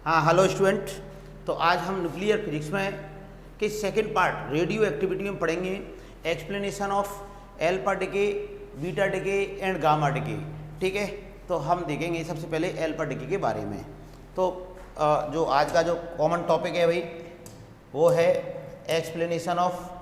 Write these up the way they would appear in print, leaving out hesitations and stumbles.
हाँ hello student. तो आज हम न्यूक्लियर फिजिक्स में के सेकेंड पार्ट रेडियो एक्टिविटी में पढ़ेंगे explanation of alpha decay, beta decay and gamma decay. ठीक है, तो हम देखेंगे सबसे पहले एल्फा डिके के बारे में। तो जो आज का जो कॉमन टॉपिक है भाई वो है explanation of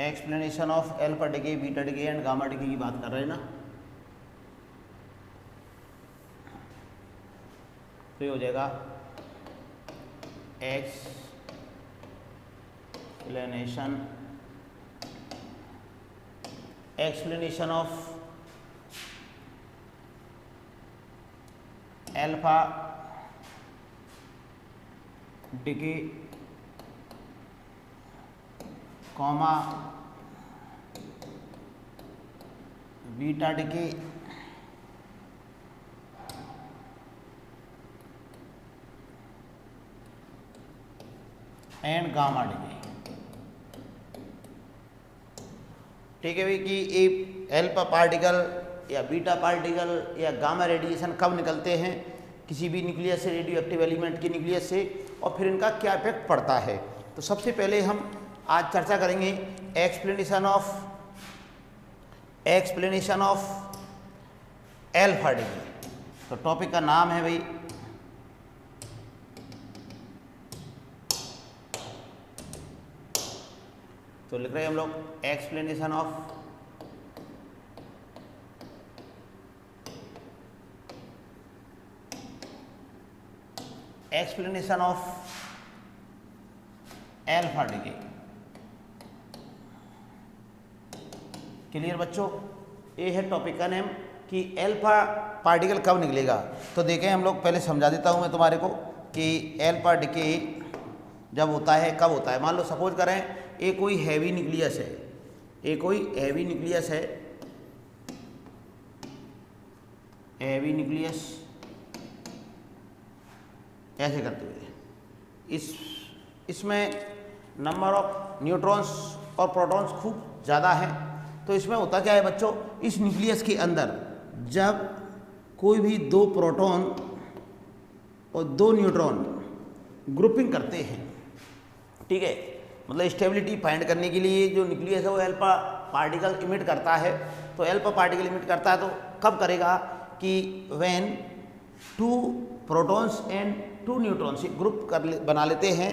explanation of alpha decay, beta decay and gamma decay की बात कर रहे हैं ना। तो ये हो जाएगा explanation of alpha decay comma beta decay and gamma decay. ठीक है भाई कि ये एल्फा पार्टिकल या बीटा पार्टिकल या गामा रेडिएशन कब निकलते हैं किसी भी न्यूक्लियस से, रेडियो एक्टिव एलिमेंट के न्यूक्लियस से, और फिर इनका क्या इफेक्ट पड़ता है। तो सबसे पहले हम आज चर्चा करेंगे एक्सप्लेनेशन ऑफ एल्फा डिके। तो टॉपिक का नाम है भाई तो लिख रहे हैं हम लोग explanation of alpha decay. Clear बच्चों, ये है टॉपिक का नेम कि एल्फा पार्टिकल कब निकलेगा। तो देखें हम लोग, पहले समझा देता हूं मैं तुम्हारे को कि एल्फा डिके जब होता है कब होता है। मान लो सपोज करें ये कोई हैवी न्यूक्लियस है, ऐसे करते हुए इसमें नंबर ऑफ न्यूट्रॉन्स और प्रोटॉन्स खूब ज़्यादा है। तो इसमें होता क्या है बच्चों, इस न्यूक्लियस के अंदर जब कोई भी दो प्रोटॉन और दो न्यूट्रॉन ग्रुपिंग करते हैं, ठीक है, मतलब स्टेबिलिटी फाइंड करने के लिए जो न्यूक्लियस है वो एल्फा पार्टिकल इमिट करता है। तो एल्फा पार्टिकल इमिट करता है तो कब करेगा कि when two protons and two neutrons group बना लेते हैं।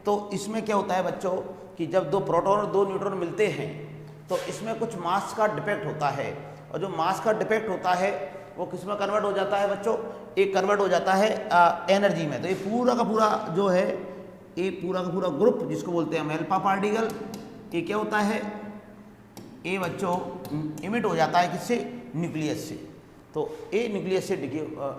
तो इसमें क्या होता है बच्चों कि जब दो प्रोटॉन और दो न्यूट्रॉन मिलते हैं तो इसमें कुछ मास का डिफेक्ट होता है, और जो मास का डिफेक्ट होता है वो किस में कन्वर्ट हो जाता है बच्चों, एक कन्वर्ट हो जाता है एनर्जी में। तो ये पूरा का पूरा जो है, ये पूरा का पूरा ग्रुप जिसको बोलते हैं हम एल्फा पार्टिकल, ये क्या होता है, ये बच्चों इमिट हो जाता है किससे, न्यूक्लियस से। तो ये न्यूक्लियस से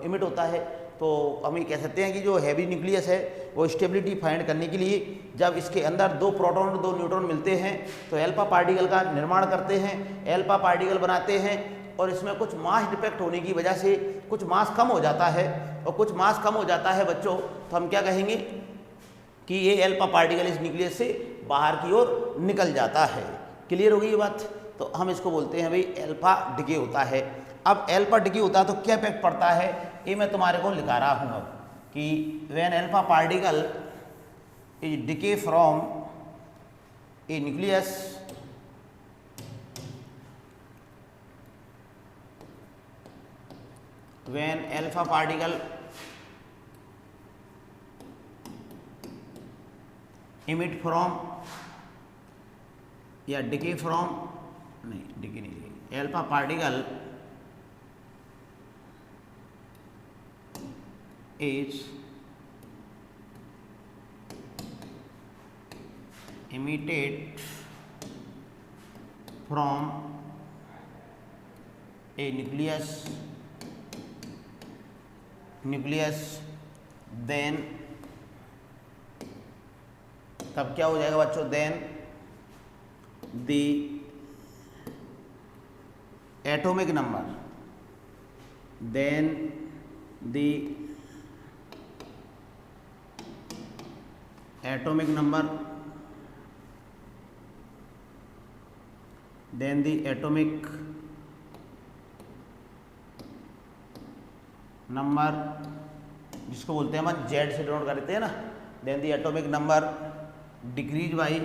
इमिट होता है। तो हम ये कह सकते हैं कि जो हैवी न्यूक्लियस है वो स्टेबिलिटी फाइंड करने के लिए जब इसके अंदर दो प्रोटॉन और दो न्यूट्रॉन मिलते हैं तो एल्फा पार्टिकल का निर्माण करते हैं, एल्फा पार्टिकल बनाते हैं, और इसमें कुछ मास डिफेक्ट होने की वजह से कुछ मास कम हो जाता है, और कुछ मास कम हो जाता है बच्चों तो हम क्या कहेंगे कि ये एल्फा पार्टिकल इस न्यूक्लियस से बाहर की ओर निकल जाता है। क्लियर हो गई ये बात। तो हम इसको बोलते हैं भाई एल्फा डिके होता है। अब एल्फा डिके होता है तो क्या इफेक्ट पड़ता है, ये मैं तुम्हारे को लिखा रहा हूँ अब कि when alpha particle is decay from A nucleus when alpha particle emit from या decay from, नहीं decay नहीं, alpha particle is emitted from a nucleus then तब क्या हो जाएगा बच्चों, then the atomic number then the atomic number, then the atomic number जिसको बोलते हैं हम जेड से डिनोट करते हैं ना, then the atomic number decrease by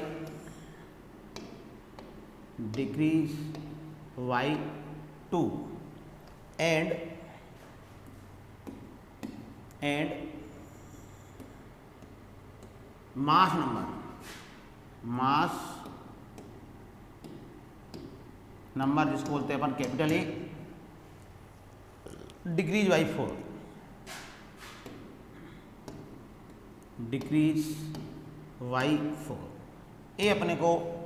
2 and mass number जिसको बोलते हैं अपन capital A decrease by 4, decrease by 4। ये अपने को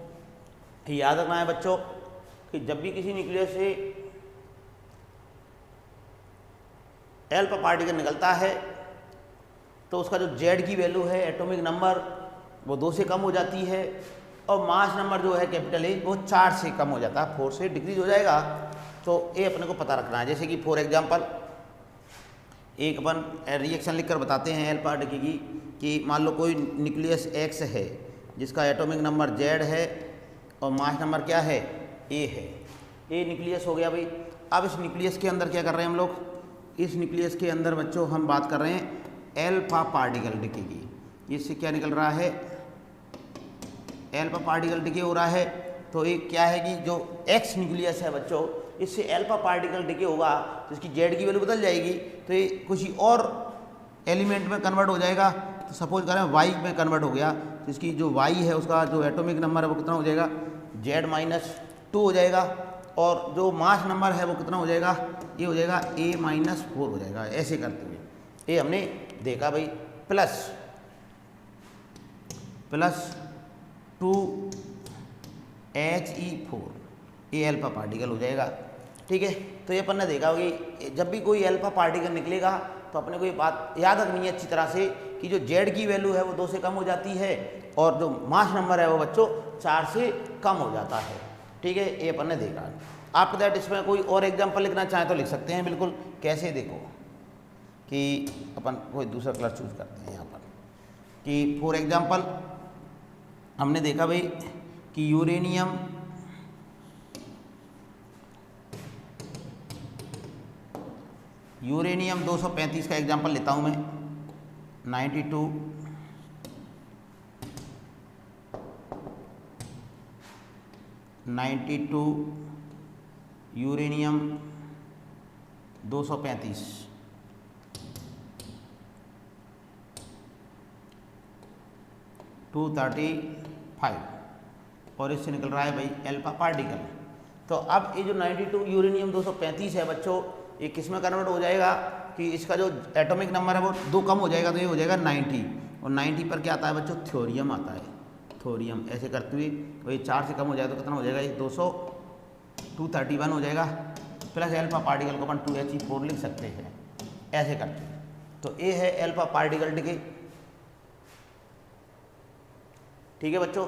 याद रखना है बच्चों कि जब भी किसी न्यूक्लियस से एल्फा पार्टिकल निकलता है तो उसका जो जेड की वैल्यू है एटॉमिक नंबर वो 2 से कम हो जाती है और मास नंबर जो है कैपिटल ए वो 4 से कम हो जाता है, 4 से डिक्रीज हो जाएगा। तो ये अपने को पता रखना है। जैसे कि फॉर एग्जांपल एक अपन रिएक्शन लिखकर बताते हैं एल्फा डिके की कि मान लो कोई न्यूक्लियस एक्स है जिसका एटॉमिक नंबर जेड है और मास नंबर क्या है ए है। ए न्यूक्लियस हो गया भाई। अब इस न्यूक्लियस के अंदर क्या कर रहे हैं हम लोग, इस न्यूक्लियस के अंदर बच्चों हम बात कर रहे हैं एल्फा पार्टिकल डिके की। इससे क्या निकल रहा है, एल्फा पार्टिकल डिके हो रहा है। तो एक क्या है कि जो एक्स न्यूक्लियस है बच्चों इससे एल्फा पार्टिकल डिके होगा तो इसकी जेड की वैल्यू बदल जाएगी, तो ये कुछ और एलिमेंट में कन्वर्ट हो जाएगा। तो सपोज करें वाई में कन्वर्ट हो गया तो इसकी जो वाई है उसका जो एटॉमिक नंबर है वो कितना हो जाएगा, Z-2 हो जाएगा और जो मास नंबर है वो कितना हो जाएगा, ये हो जाएगा A-4 हो जाएगा। ऐसे करते हुए ये हमने देखा भाई। प्लस 2He4 ये एल्फा पार्टिकल हो जाएगा। ठीक है, तो ये अपन ने देखा होगी जब भी कोई एल्फा पार्टिकल निकलेगा तो अपने को ये बात याद रखनी है अच्छी तरह से कि जो जेड की वैल्यू है वो 2 से कम हो जाती है और जो मास नंबर है वो बच्चों 4 से कम हो जाता है। ठीक है, ये अपन ने देखा। आफ्टर दैट इसमें कोई और एग्जांपल लिखना चाहें तो लिख सकते हैं बिल्कुल। कैसे देखो कि अपन कोई दूसरा कलर चूज करते हैं यहाँ पर कि फॉर एग्जांपल हमने देखा भाई कि यूरेनियम यूरेनियम 235 का एग्जांपल लेता हूं मैं। 92 यूरेनियम 235 235 और इससे निकल रहा है भाई एल्फा पार्टिकल। तो अब ये जो 92 यूरेनियम 235 है बच्चों ये किस में कन्वर्ट हो जाएगा कि इसका जो एटॉमिक नंबर है वो 2 कम हो जाएगा तो ये हो जाएगा 90 और 90 पर क्या आता है बच्चों, थ्योरियम आता है। थ्योरियम ऐसे करते हुए वही 4 से कम हो जाए तो कितना हो जाएगा, ये 231 हो जाएगा। प्लस एल्फा पार्टिकल को अपन 2He4 लिख सकते हैं ऐसे करते हुए। तो ये है एल्फा पार्टिकल डिके। ठीक है बच्चों,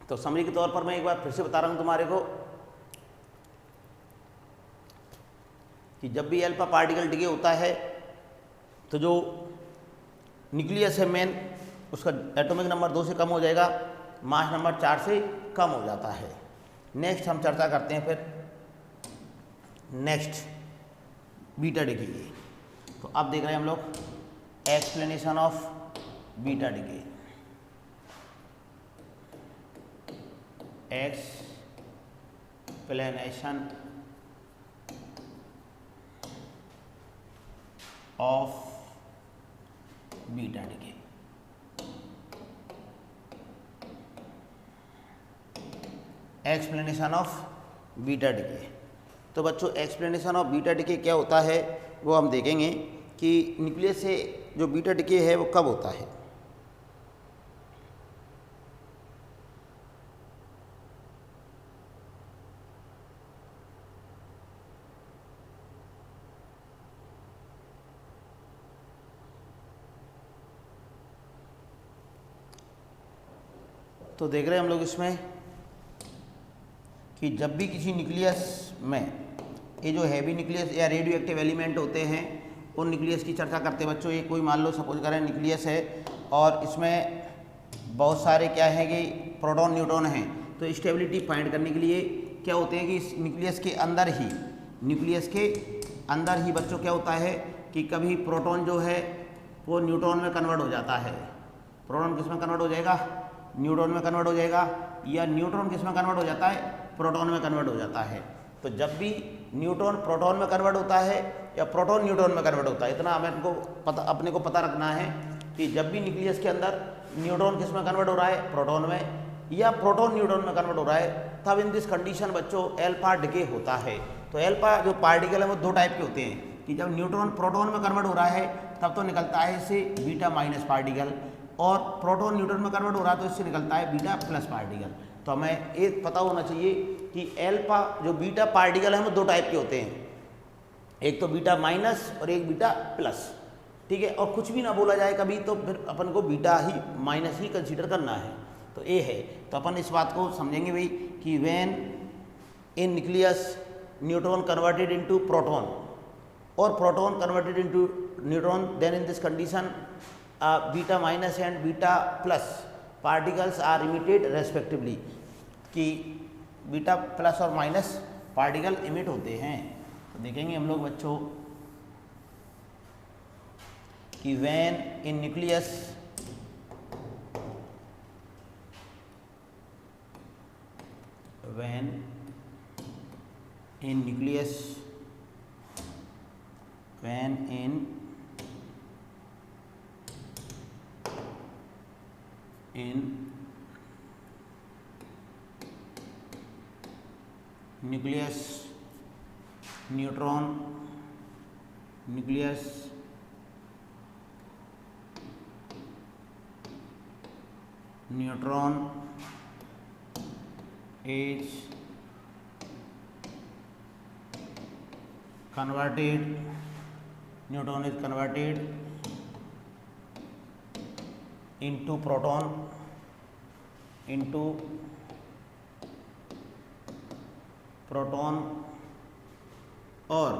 तो समरी के तौर पर मैं एक बार फिर से बता रहा हूं तुम्हारे को कि जब भी एल्फा पार्टिकल डिके होता है तो जो न्यूक्लियस है मेन उसका एटॉमिक नंबर 2 से कम हो जाएगा, मास नंबर 4 से कम हो जाता है। नेक्स्ट हम चर्चा करते हैं फिर नेक्स्ट बीटा डिके की। तो अब देख रहे हैं हम लोग explanation of beta decay. Explanation of beta decay. Explanation of beta decay. तो बच्चों एक्सप्लेनेशन ऑफ बीटा डिके क्या होता है वो हम देखेंगे कि न्यूक्लियस से जो बीटा डिके है वो कब होता है। तो देख रहे हैं हम लोग इसमें कि जब भी किसी न्यूक्लियस में ये जो हैवी न्यूक्लियस या रेडियो एक्टिव एलिमेंट होते हैं उन न्यूक्लियस की चर्चा करते हैं बच्चों। ये कोई मान लो सपोज करें न्यूक्लियस है और इसमें बहुत सारे क्या है कि प्रोटॉन न्यूट्रॉन हैं, तो स्टेबिलिटी फाइंड करने के लिए क्या होते हैं कि इस न्यूक्लियस के अंदर ही बच्चों क्या होता है कि कभी प्रोटॉन जो है वो न्यूट्रॉन में कन्वर्ट हो जाता है। प्रोटॉन किस में कन्वर्ट हो जाएगा? न्यूट्रॉन में कन्वर्ट हो जाएगा, या न्यूट्रॉन किस में कन्वर्ट हो जाता है? प्रोटॉन में कन्वर्ट हो जाता है। तो जब भी न्यूट्रॉन प्रोटॉन में कन्वर्ट होता है या प्रोटॉन न्यूट्रॉन में कन्वर्ट होता है, इतना हमें अपने को पता रखना है कि जब भी न्यूक्लियस के अंदर न्यूट्रॉन किस में कन्वर्ट हो रहा है? प्रोटॉन में, या प्रोटॉन न्यूट्रॉन में कन्वर्ट हो रहा है, तब इन दिस कंडीशन बच्चों एल्फा डिके होता है। तो एल्फा जो पार्टिकल है वो दो टाइप के होते हैं कि जब न्यूट्रॉन प्रोटॉन में कन्वर्ट हो रहा है तब तो निकलता है इससे बीटा माइनस पार्टिकल, और प्रोटॉन न्यूट्रॉन में कन्वर्ट हो रहा है तो इससे निकलता है बीटा प्लस पार्टिकल। तो हमें एक पता होना चाहिए कि एल्फा जो बीटा पार्टिकल है वो दो टाइप के होते हैं, एक तो बीटा माइनस और एक बीटा प्लस, ठीक है। और कुछ भी ना बोला जाए कभी तो फिर अपन को बीटा ही माइनस ही कंसीडर करना है। तो ये है, तो अपन इस बात को समझेंगे भाई कि when in nucleus neutron converted into proton और proton converted into neutron, then in this condition beta minus and beta plus particles are emitted respectively, कि बीटा प्लस और माइनस पार्टिकल इमिट होते हैं। तो देखेंगे हम लोग बच्चों कि when in nucleus neutron is converted into proton or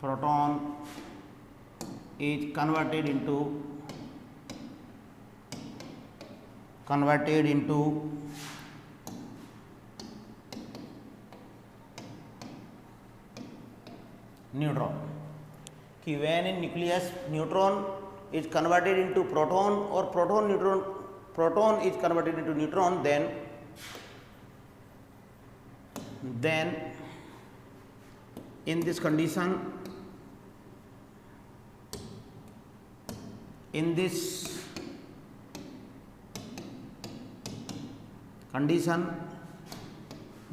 proton is converted into neutron, कि when in nucleus neutron is converted into proton or proton is converted into neutron, then in this condition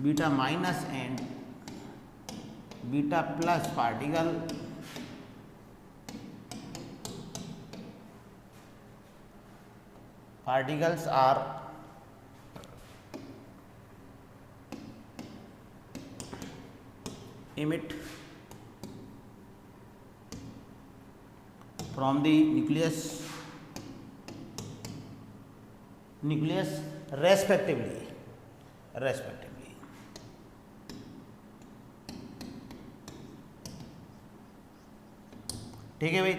beta minus and beta plus particles are emit from the nucleus respectively। ठीक है भाई।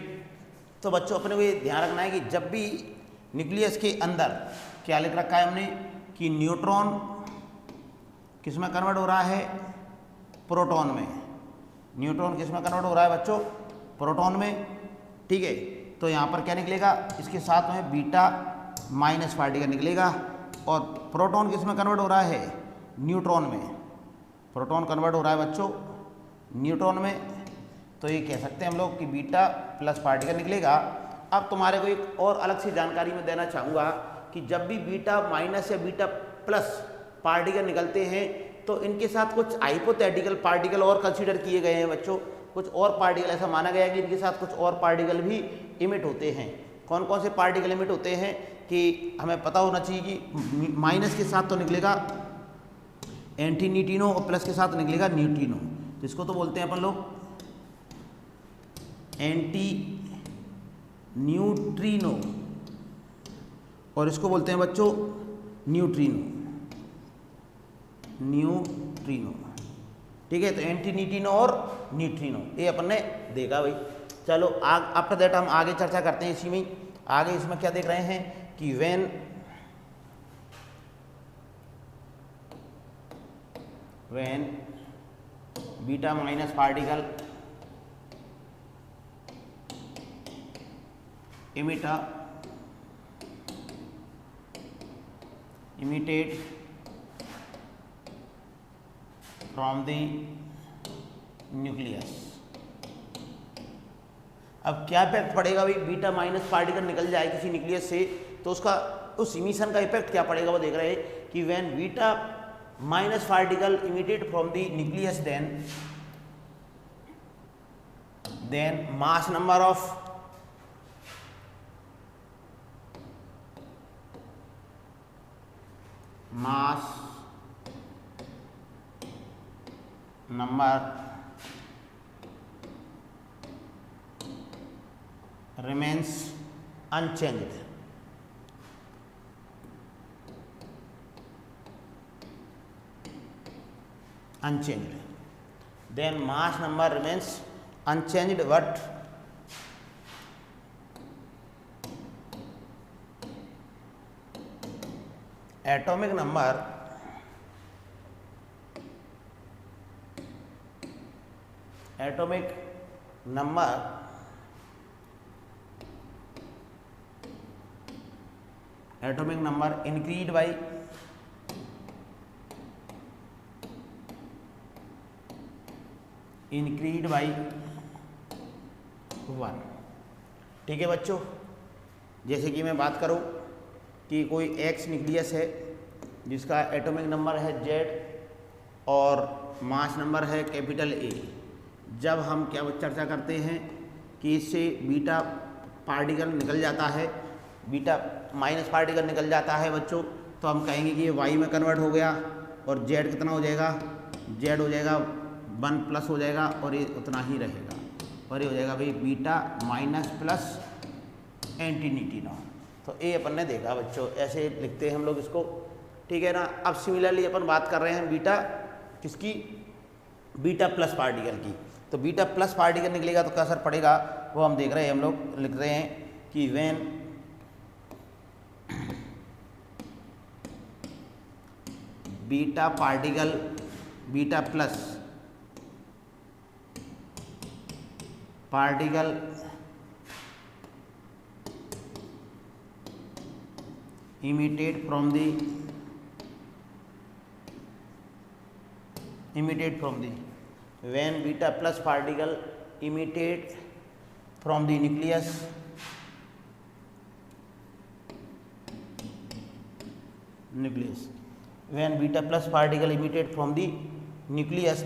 तो बच्चों अपने को ये ध्यान रखना है कि जब भी न्यूक्लियस के अंदर क्या लिख रखा है हमने कि न्यूट्रॉन किस में कन्वर्ट हो रहा है? प्रोटॉन में। न्यूट्रॉन किस में कन्वर्ट हो रहा है बच्चों? प्रोटॉन में, ठीक है। तो यहाँ पर क्या निकलेगा? इसके साथ में बीटा माइनस पार्टिकल निकलेगा। और प्रोटॉन किस में कन्वर्ट हो रहा है? न्यूट्रॉन में। प्रोटॉन कन्वर्ट हो रहा है बच्चों न्यूट्रॉन में, तो ये कह सकते हैं हम लोग कि बीटा प्लस पार्टिकल निकलेगा। अब तुम्हारे को एक और अलग सी जानकारी मैं देना चाहूँगा कि जब भी बीटा माइनस या बीटा प्लस पार्टिकल निकलते हैं तो इनके साथ कुछ हाइपोथेटिकल पार्टिकल और कंसीडर किए गए हैं बच्चों। कुछ और पार्टिकल ऐसा माना गया है कि इनके साथ कुछ और पार्टिकल भी इमिट होते हैं। कौन कौन से पार्टिकल इमिट होते हैं कि हमें पता होना चाहिए कि माइनस के साथ तो निकलेगा एंटी न्यूट्रिनो और प्लस के साथ निकलेगा न्यूट्रिनो। तो इसको तो बोलते हैं अपन लोग एंटी न्यूट्रिनो और इसको बोलते हैं बच्चों न्यूट्रिनो। न्यूट्रिनो। ठीक है, तो एंटी न्यूट्रिनो और न्यूट्रिनो ये अपन ने देखा भाई। चलो आफ्टर दैट हम आगे चर्चा करते हैं इसी में। आगे इसमें क्या देख रहे हैं कि when beta minus particle emitted from the nucleus। अब क्या इफेक्ट पड़ेगा भाई, बीटा माइनस पार्टिकल निकल जाए किसी न्यूक्लियस से तो उसका उस इमिशन का इफेक्ट क्या पड़ेगा वो देख रहे हैं कि when beta minus particle emitted from the nucleus then mass number of remains unchanged। Then mass number remains unchanged, but atomic number increased by one. ठीक है बच्चों, जैसे कि मैं बात करूं कि कोई एक्स न्यूक्लियस है जिसका एटॉमिक नंबर है जेड और मास नंबर है कैपिटल ए। जब हम क्या चर्चा करते हैं कि इससे बीटा पार्टिकल निकल जाता है, बीटा माइनस पार्टिकल निकल जाता है बच्चों, तो हम कहेंगे कि ये वाई में कन्वर्ट हो गया और जेड कितना हो जाएगा, जेड हो जाएगा 1 प्लस हो जाएगा और ये उतना ही रहेगा और ये हो जाएगा भाई beta minus plus anti neutrino. तो ये अपन ने देखा बच्चों, ऐसे लिखते हैं हम लोग इसको। ठीक है ना। अब सिमिलरली अपन बात कर रहे हैं बीटा किसकी, बीटा प्लस पार्टिकल की। तो बीटा प्लस पार्टिकल निकलेगा तो क्या असर पड़ेगा वो हम देख रहे हैं। हम लोग लिख रहे हैं कि when beta particle beta plus particle emitted from the when beta plus particle emitted from the nucleus when beta plus particle emitted from the nucleus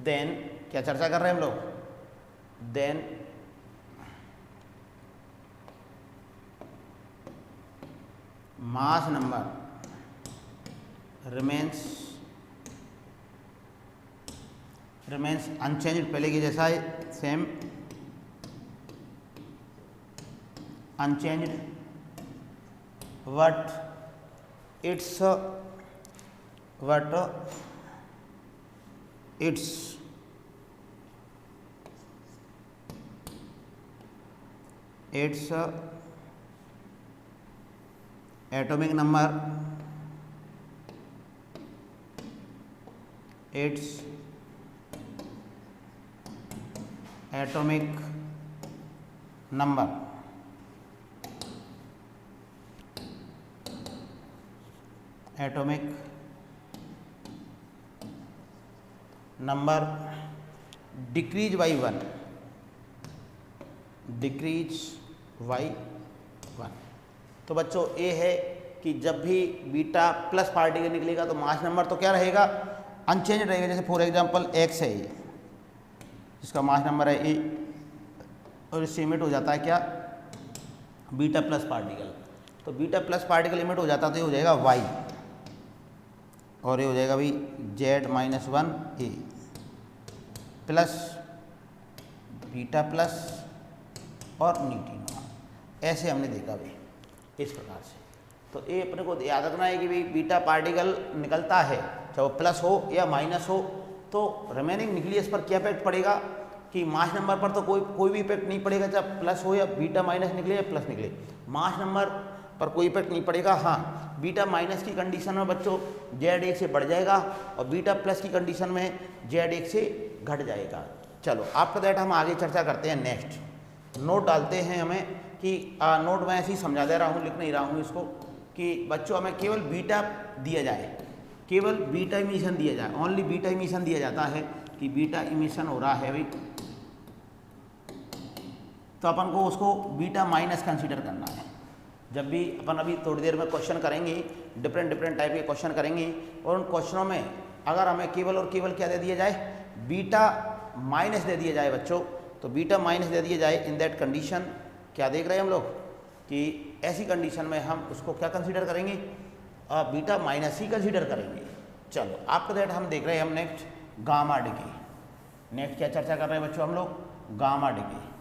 then क्या चर्चा कर रहे हैं हम लोग, then mass number remains unchanged, पहले की जैसा है same unchanged, but its atomic number decrease by 1 तो बच्चों ये है कि जब भी बीटा प्लस पार्टिकल निकलेगा तो मास नंबर तो क्या रहेगा, अनचेंज रहेगा। जैसे फॉर एग्जांपल एक्स है ये, जिसका मास नंबर है ए और इससे इमिट हो जाता है क्या, बीटा प्लस पार्टिकल। तो बीटा प्लस पार्टिकल इमिट हो जाता है तो ये हो जाएगा वाई और ये हो जाएगा भाई जेड माइनस 1 ए प्लस बीटा प्लस और न्यूट्रिनो। ऐसे हमने देखा भाई, इस प्रकार से। तो ये अपने को याद रखना है कि भाई बीटा पार्टिकल निकलता है, चाहे वो प्लस हो या माइनस हो, तो रिमेनिंग न्यूक्लियस पर क्या इफेक्ट पड़ेगा कि मास नंबर पर तो कोई भी इफेक्ट नहीं पड़ेगा, चाहे प्लस हो या बीटा माइनस निकले या प्लस निकले, मास नंबर पर कोई इफेक्ट नहीं पड़ेगा। हाँ, बीटा माइनस की कंडीशन में बच्चों Z1 से बढ़ जाएगा और बीटा प्लस की कंडीशन में Z1 से घट जाएगा। चलो आफ्टर दैट हम आगे चर्चा करते हैं। नेक्स्ट नोट डालते हैं हमें कि नोट मैं ऐसे ही समझा दे रहा हूँ, लिख नहीं रहा हूँ इसको, कि बच्चों हमें केवल बीटा दिया जाए, केवल बीटा इमिशन दिया जाए, ओनली बीटा इमिशन दिया जाता है कि बीटा इमिशन हो रहा है भाई, तो अपन को उसको बीटा माइनस कंसीडर करना है। जब भी अपन अभी थोड़ी देर में क्वेश्चन करेंगे, डिफरेंट टाइप के क्वेश्चन करेंगे, और उन क्वेश्चनों में अगर हमें केवल और केवल क्या दे दिया जाए, बीटा माइनस दे दिया जाए बच्चों, तो बीटा माइनस दे दिया जाए, इन दैट कंडीशन क्या देख रहे हैं हम लोग कि ऐसी कंडीशन में हम उसको क्या कंसीडर करेंगे, बीटा माइनस ही कंसीडर करेंगे। चलो आफ्टर दैट हम देख रहे हैं हम नेक्स्ट गामा डिके। नेक्स्ट क्या चर्चा कर रहे हैं बच्चों हम लोग, गामा डिके।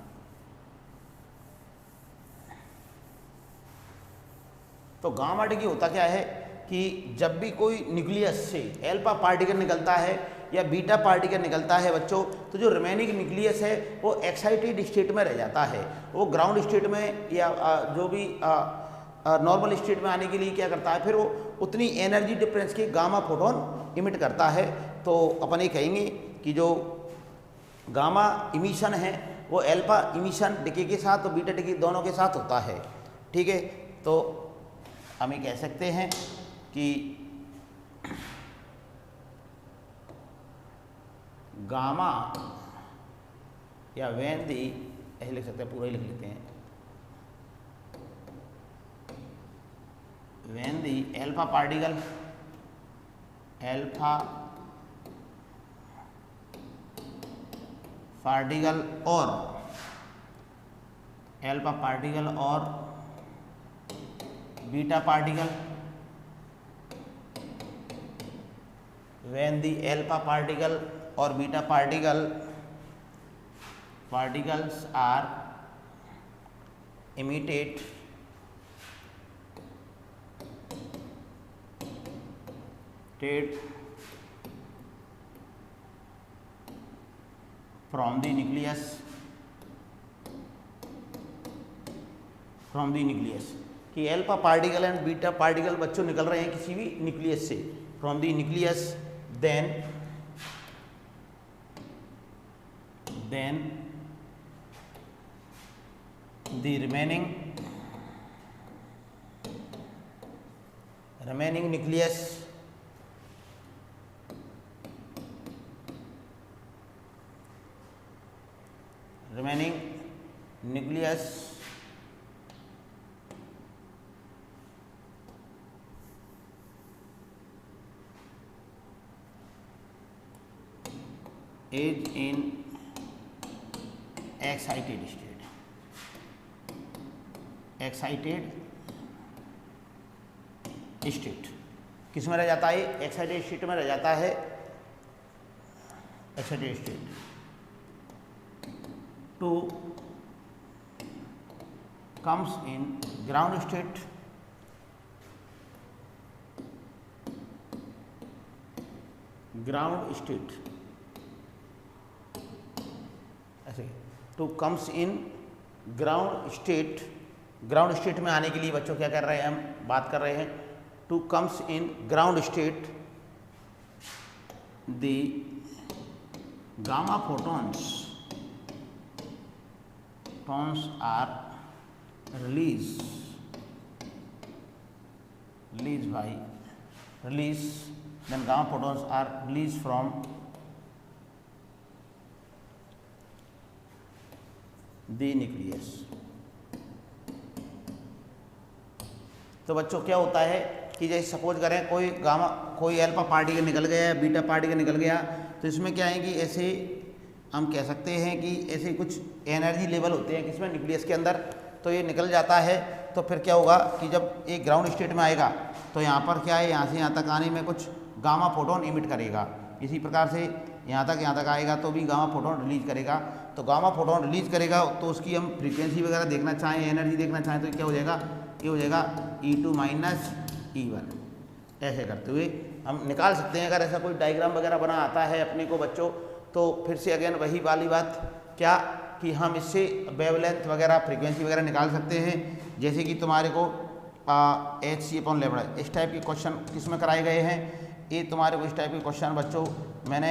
तो गामा डिके होता क्या है कि जब भी कोई न्यूक्लियस से एल्फा पार्टिकल निकलता है या बीटा पार्टिकल निकलता है बच्चों, तो जो रिमेनिंग न्यूक्लियस है वो एक्साइटेड स्टेट में रह जाता है, वो ग्राउंड स्टेट में या जो भी नॉर्मल स्टेट में आने के लिए क्या करता है, फिर वो उतनी एनर्जी डिफरेंस के गामा फोटोन इमिट करता है। तो अपन ये कहेंगे कि जो गामा इमिशन है वो एल्फा इमिशन डिके के साथ और बीटा डिके दोनों के साथ होता है। ठीक है, तो हम ये कह सकते हैं कि गामा या व्हेन दी, ऐसे लिख सकते हैं, पूरा ही लिख लेते हैं, व्हेन दी एल्फा पार्टिकल और beta particle, when the alpha particle or beta particles are emitted from the nucleus कि alpha particle and beta particle बच्चों निकल रहे हैं किसी भी न्यूक्लियस से, from the nucleus, then the remaining nucleus is in excited state। किस में रह जाता है, एक्साइटेड स्टेट में रह जाता है, excited state to comes in ground state ऐसे, to comes in ground state में आने के लिए बच्चों क्या कर रहे हैं, हम बात कर रहे हैं to comes in ground state the gamma photons are released then gamma photons are released from the nucleus। तो बच्चों क्या होता है कि जैसे सपोज करें कोई अल्फा पार्टिकल निकल गया या बीटा पार्टिकल निकल गया, तो इसमें क्या है कि ऐसे हम कह सकते हैं कि ऐसे कुछ एनर्जी लेवल होते हैं किसमें, न्यूक्लियस के अंदर, तो ये निकल जाता है। तो फिर क्या होगा कि जब एक ग्राउंड स्टेट में आएगा तो यहाँ पर क्या है, यहाँ से यहाँ तक आने में कुछ गामा फोटोन इमिट करेगा। इसी प्रकार से यहाँ तक आएगा तो भी गामा फोटोन रिलीज करेगा। तो गामा फोटोन रिलीज करेगा तो उसकी हम फ्रीक्वेंसी वगैरह देखना चाहें, एनर्जी देखना चाहें तो क्या हो जाएगा, ये हो जाएगा E2 माइनस E1। ऐसे करते हुए हम निकाल सकते हैं। अगर ऐसा कोई डायग्राम वगैरह बना आता है अपने को बच्चों, तो फिर से अगेन वही वाली बात क्या कि हम इससे वेवलेंथ वगैरह फ्रीक्वेंसी वगैरह निकाल सकते हैं। जैसे कि तुम्हारे को hc/λ इस टाइप के क्वेश्चन किसमें कराए गए हैं, ये तुम्हारे को इस टाइप के क्वेश्चन बच्चों मैंने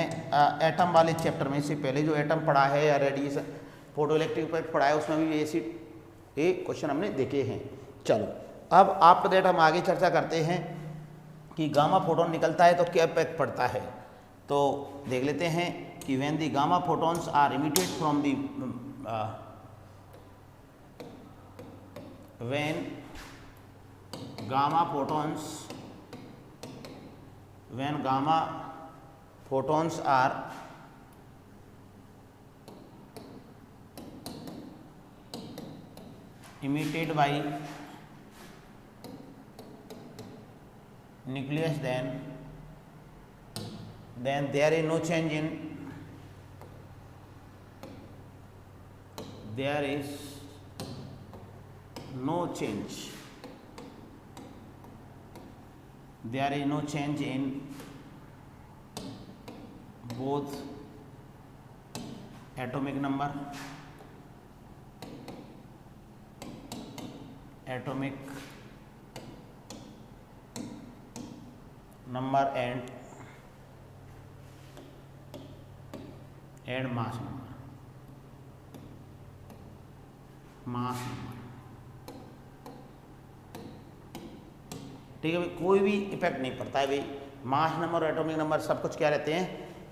एटम वाले चैप्टर में से पहले जो एटम पढ़ा है या रेडिएशन फोटो इलेक्ट्रिक इफेक्ट पढ़ा है उसमें भी ऐसी ये क्वेश्चन हमने देखे हैं। चलो अब आफ्टर दैट हम आगे चर्चा करते हैं कि गामा फोटोन निकलता है तो क्या इफेक्ट पड़ता है। तो देख लेते हैं कि when the gamma photons are emitted from the when gamma photons are emitted by nucleus, then there is no change in both atomic number and mass number। ठीक है भाई, कोई भी इफेक्ट नहीं पड़ता है भाई। मास नंबर और एटॉमिक नंबर सब कुछ क्या रहते हैं,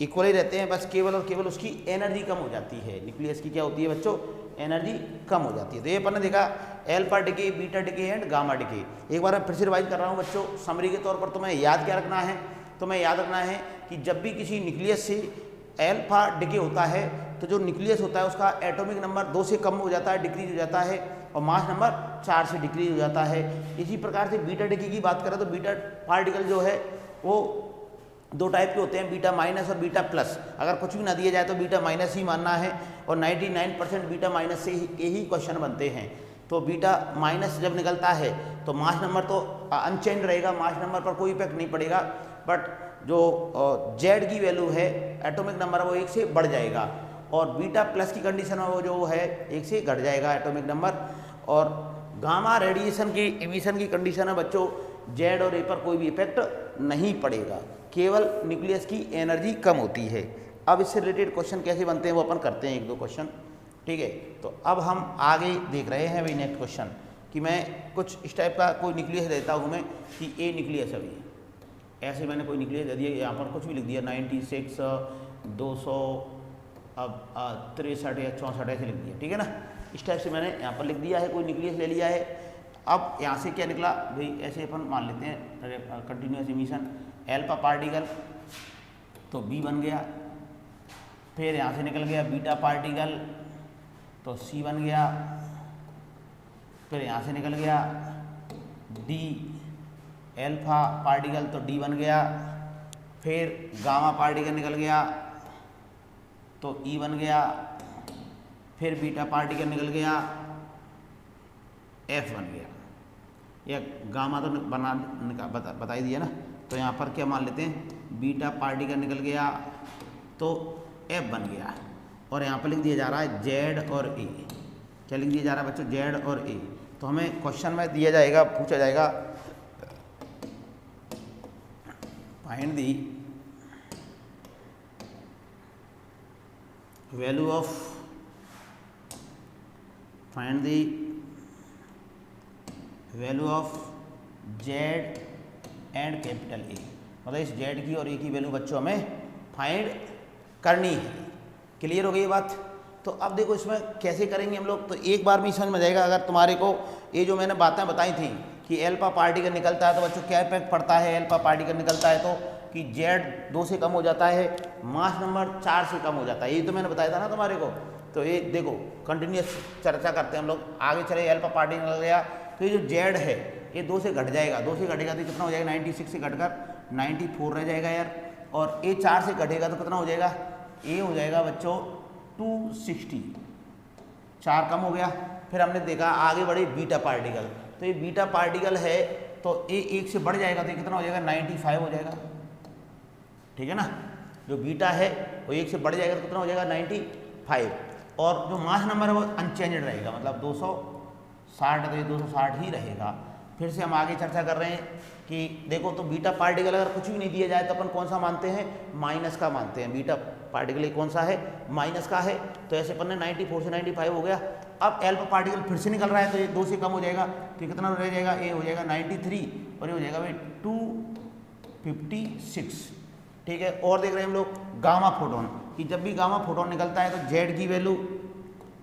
इक्वल ही रहते हैं। बस केवल और केवल उसकी एनर्जी कम हो जाती है। न्यूक्लियस की क्या होती है बच्चों, एनर्जी कम हो जाती है। तो ये अपन ने देखा alpha decay, beta decay and gamma decay. एक बार मैं फिर से रिवाइज कर रहा हूँ बच्चों, समरी के तौर पर तुम्हें याद क्या रखना है, तुम्हें याद रखना है कि जब भी किसी न्यूक्लियस से अल्फा डिके होता है तो जो न्यूक्लियस होता है उसका एटॉमिक नंबर 2 से कम हो जाता है, डिक्रीज हो जाता है, और मास नंबर 4 से डिक्रीज हो जाता है। इसी प्रकार से बीटा डिके की बात करें तो बीटा पार्टिकल जो है वो 2 टाइप के होते हैं, बीटा माइनस और बीटा प्लस। अगर कुछ भी ना दिया जाए तो बीटा माइनस ही मानना है, और 99% बीटा माइनस से ही क्वेश्चन बनते हैं। तो बीटा माइनस जब निकलता है तो मास नंबर तो अनचेंज रहेगा, मास नंबर पर कोई इफेक्ट नहीं पड़ेगा, बट जो जेड की वैल्यू है एटॉमिक नंबर वो 1 से बढ़ जाएगा, और बीटा प्लस की कंडीशन में वो जो है 1 से घट जाएगा एटॉमिक नंबर। और गामा रेडिएशन की इमिशन की कंडीशन है बच्चों, जेड और ए पर कोई भी इफेक्ट नहीं पड़ेगा, केवल न्यूक्लियस की एनर्जी कम होती है। अब इससे रिलेटेड क्वेश्चन कैसे बनते हैं वो अपन करते हैं 1-2 क्वेश्चन, ठीक है। तो अब हम आगे देख रहे हैं भाई नेक्स्ट क्वेश्चन कि मैं कुछ इस टाइप का कोई न्यूक्लियस देता हूँ मैं कि ए न्यूक्लियस है भाई, ऐसे मैंने कोई न्यूक्लियस दे दिया, यहाँ पर कुछ भी लिख दिया 96, 200, अब 63 या 64 ऐसे लिख दिया, ठीक है ना। इस टाइप से मैंने यहाँ पर लिख दिया है, कोई न्यूक्लियस ले लिया है। अब यहाँ से क्या निकला भाई, ऐसे अपन मान लेते हैं कंटिन्यूस इमिशन अल्फा पार्टिकल तो बी बन गया, फिर यहाँ से निकल गया बीटा पार्टिकल तो सी बन गया, फिर यहाँ से निकल गया डी अल्फा पार्टिकल तो डी बन गया, फिर गामा पार्टिकल निकल गया तो ई बन गया, फिर बीटा पार्टिकल निकल गया एफ बन गया। या गामा तो बता ही दिया ना, तो यहाँ पर क्या मान लेते हैं बीटा पार्टिकल निकल गया तो एफ बन गया, और यहाँ पर लिख दिया जा रहा है जेड और ए। क्या लिख दिया जा रहा है बच्चों, जेड और ए। तो हमें क्वेश्चन में दिया जाएगा, पूछा जाएगा find the value of Z and capital A. मतलब इस जेड की और ए की वैल्यू बच्चों हमें फाइंड करनी है। क्लियर हो गई ये बात। तो अब देखो इसमें कैसे करेंगे हम लोग, तो एक बार में ही समझ में जाएगा। अगर तुम्हारे को ये जो मैंने बातें बताई थी कि अल्फा पार्टिकल निकलता है तो बच्चों क्या इफेक्ट पड़ता है, अल्फा पार्टिकल निकलता है तो कि जेड 2 से कम हो जाता है, मास नंबर 4 से कम हो जाता है, ये तो मैंने बताया था ना तुम्हारे को। तो ये देखो कंटिन्यूस चर्चा करते हैं हम लोग। आगे चले अल्फा पार्टिकल निकल गया तो ये जो जेड है ये 2 से घट जाएगा, 2 से घटेगा तो कितना हो जाएगा 96 से घटकर 94 रह जाएगा यार। और ए 4 से कटेगा तो कितना हो जाएगा, ए हो जाएगा बच्चों 260, 4 कम हो गया। फिर हमने देखा आगे बढ़े बीटा पार्टिकल, तो ये बीटा पार्टिकल है तो ए 1 से बढ़ जाएगा तो ये कितना हो जाएगा 95 हो जाएगा, ठीक है ना। जो बीटा है वो 1 से बढ़ जाएगा तो कितना हो जाएगा 95, और जो मास नंबर है वो अनचेंज्ड रहेगा, मतलब 260 तो ये 260 ही रहेगा। फिर से हम आगे चर्चा कर रहे हैं कि देखो तो बीटा पार्टिकल अगर कुछ भी नहीं दिया जाए तो अपन कौन सा मानते हैं, माइनस का मानते हैं। बीटा पार्टिकल कौन सा है, माइनस का है, तो ऐसे अपन ने 94 से 95 हो गया। अब एल्फा पार्टिकल फिर से निकल रहा है तो ये 2 से कम हो जाएगा तो कितना रह जाएगा, ए हो जाएगा 93 और ये हो जाएगा भाई 256, ठीक है। और देख रहे हैं हम लोग गामा फोटोन कि जब भी गामा फोटोन निकलता है तो जेड की value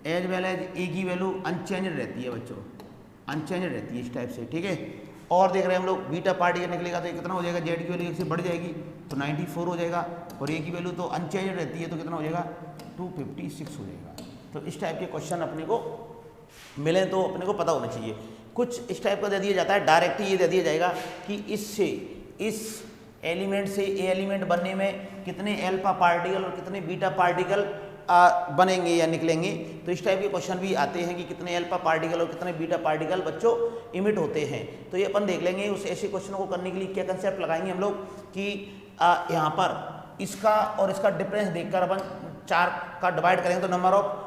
as well as A की वैल्यू अनचेंज्ड रहती है बच्चों, अनचेंज्ड रहती है इस टाइप से, ठीक है। और देख रहे हैं हम लोग बीटा पार्टिकल निकलेगा तो ये कितना हो जाएगा, जेड की वैल्यू 1 से बढ़ जाएगी तो 94 हो जाएगा, और ए की वैल्यू तो अनचेंज्ड रहती है तो कितना हो जाएगा 256 हो जाएगा। तो इस टाइप के क्वेश्चन अपने को मिले तो अपने को पता होना चाहिए। कुछ इस टाइप का दे दिया जाता है, डायरेक्ट ये दे दिया जाएगा कि इससे इस एलिमेंट से ए एलिमेंट बनने में कितने एल्फा पार्टिकल और कितने बीटा पार्टिकल बनेंगे या निकलेंगे। तो इस टाइप के क्वेश्चन भी आते हैं कि कितने अल्फा पार्टिकल और कितने बीटा पार्टिकल बच्चों इमिट होते हैं। तो ये अपन देख लेंगे। उस ऐसे क्वेश्चनों को करने के लिए क्या कंसेप्ट लगाएंगे हम लोग कि यहाँ पर इसका और इसका डिफरेंस देखकर अपन 4 का डिवाइड करेंगे तो नंबर ऑफ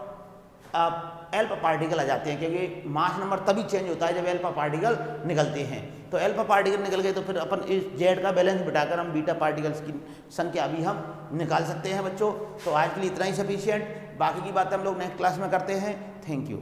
एल्फा पार्टिकल आ जाते हैं, क्योंकि मास नंबर तभी चेंज होता है जब एल्फा पार्टिकल निकलते हैं। तो एल्फा पार्टिकल निकल गए तो फिर अपन इस जेड का बैलेंस बिठाकर हम बीटा पार्टिकल्स की संख्या भी हम निकाल सकते हैं बच्चों। तो आज के लिए इतना ही सफिशिएंट, बाकी की बातें हम लोग नेक्स्ट क्लास में करते हैं। Thank you.